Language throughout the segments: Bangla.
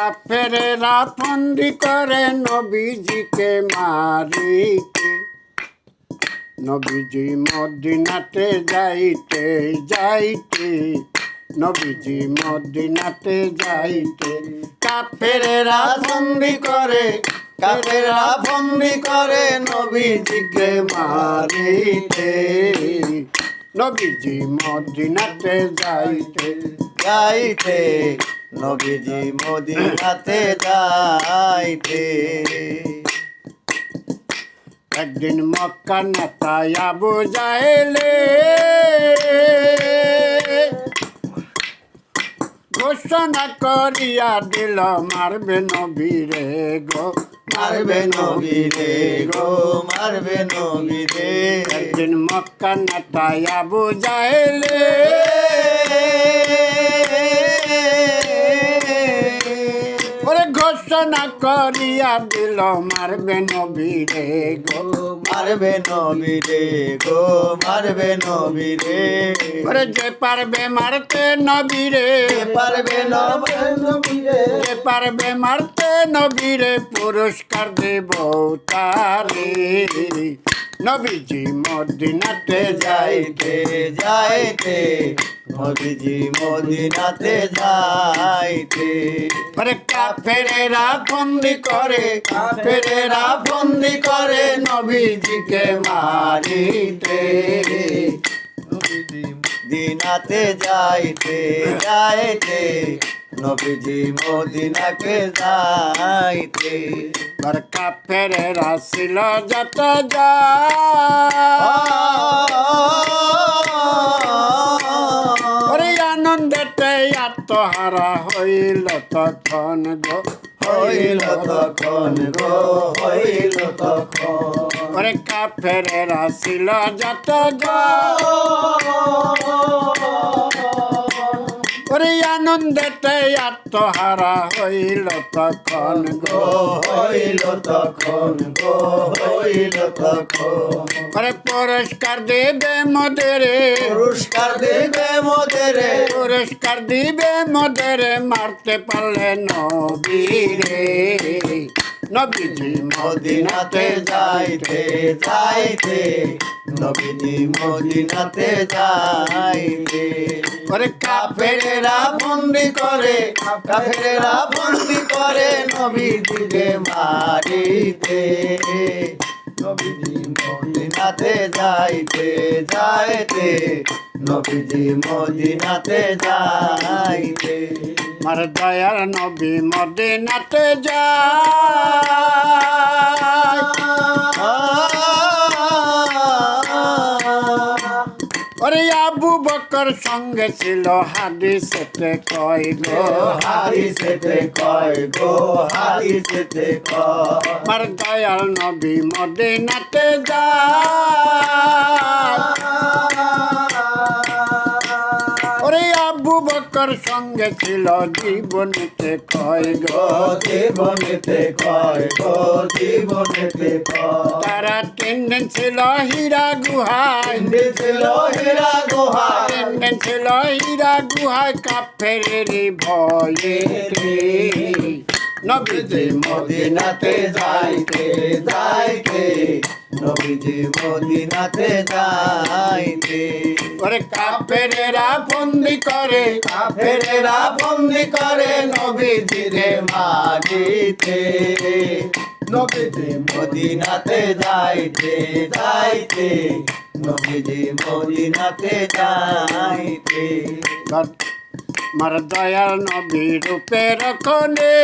কাফেরেরা ফন্দি করে নবীজিকে মারিতে, নবীজি মদিনাতে যাইতে যাইতে, নবীজি মদিনাতে যাইতে, কাফেরেরা ফন্দি করে, কাফেরেরা ফন্দি করে নবীজিকে মারিতে, নবীজি মদিনাতে যাইতে যাইতে, নবীজি মদিনাতে যাইতে। একদিন মক্কা নেতা আবু জাহেলে ঘোষণা করিয়া দিল মারবে নবীরে গো, মারবে নবীরে গো, মারবে নবীরে। একদিন মক্কা নেতা আবু জাহেলে ওরে ঘোষণা করিয়া দিল মারবে নবীরে গো, মারবে নবীরে গো, মারবে নবীরে। ওরে যে পারবে মারতে নবীরে, পারবে নবীরে, যে পারবে মারতে নবীরে পুরস্কার দেব তারে, নবীজি মদিনাতে যাইতে যাইতে, নবীজি মদিনাতে যাইতে। ওরে কাফেরেরা বন্দি করে, কাফেরেরা বন্দি করে নবীজিকে মারিতে, নবীজি মদিনাতে যাইতে যাইতে, নবীজি মদিনাকে যাইতে। আর কাফেরেরা ছিল যত ওরে আনন্দেতে আত্মহারা হইল তখন গো, হইল তখন গো, হইল তখন। ওরে কাফেরেরা ছিল যত ওরে আনন্দেতে আত্মহারা হইল তখন গো, হইল তখন গো, হইল তখন। ওরে পুরস্কার দেবে মোদেরে, পুরস্কার দেবে মোদেরে, পুরস্কার দিবে মোদেরে মারতে পারলে নবীরে, নবীজি মদিনাতে যাইতে যাইতে, নবীজি মদিনাতে যাইতে। ওরে কাফেরেরা বন্দি করে, কাফেরেরা বন্দি করে নবীজিকে মারিতে, নবীজি মদিনাতে যাইতে যাইতে, নবীজি মদিনাতে যাইতে। মার দয়ার নবী মদিনাতে যায়, ওরে আবু বকর সঙ্গে ছিল হাদিসেতে কয় গো, হাদিসেতে কয় গো, হাদিসেতে কয়। মার দয়াল নবী মদিনাতে যায়, ওরে আবু বকর সঙ্গে ছিল জীবনেতে কয় গো, জীবনেতে কয় গো, জীবনেতে কয়। তারা তিন দিন ছিল হীরা গুহায়, ছিল হীরা গুহায়, তিন দিন ছিল হীরা গুহায় কাফেরেরই ভয়ে নবীজি মদিনাতে যাইতে যাইতে, নবীজি মদিনাতে যাইতে। ওরে কাফেরেরা বন্দি করে, কাফেরেরা বন্দি করে নবীজিরে মারিতে, নবীজি মদিনাতে যাইতে যাইতে, নবীজি মদিনাতে যাইতে। মার দয়াল নবী রূপে রক্ষণে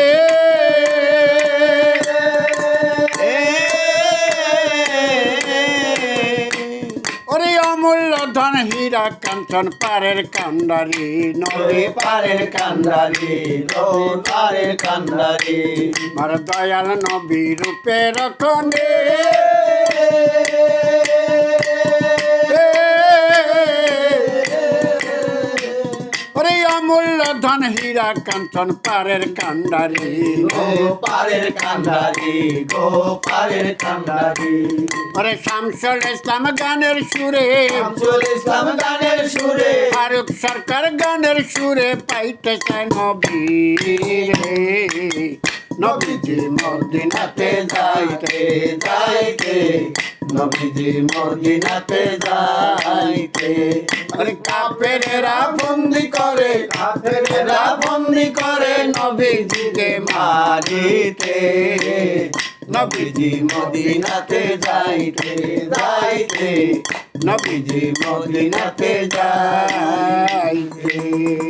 ওরে অমূল্য ধন হীরা কাঞ্চন পারের কান্ডারি নদী পারের কান্ডারি, নদী পারের কান্ডারি। মার দয়াল নবী রূপে রক্ষণে ওরে অমূল্য ধন হীরা কাঞ্চন পারের কান্ডারি গো পারের কান্ডারি গো পারের কান্ডারি ওরে শামসুল ইসলাম গানের সুরে শামসুল ইসলাম গানের সুরে ফারুক সরকার গানের সুরে পাইতেছে নবীরে নবীজি মদিনাতে যাইতে যাইতে নবীজি মদিনাতে যাইতে আরে কাফেরেরা বন্দি করে কাফেরেরা বন্দি করে নবীজিকে মারিতে নবীজি মদিনাতে যাইতে যাইতে নবীজি মদিনাতে যাইতে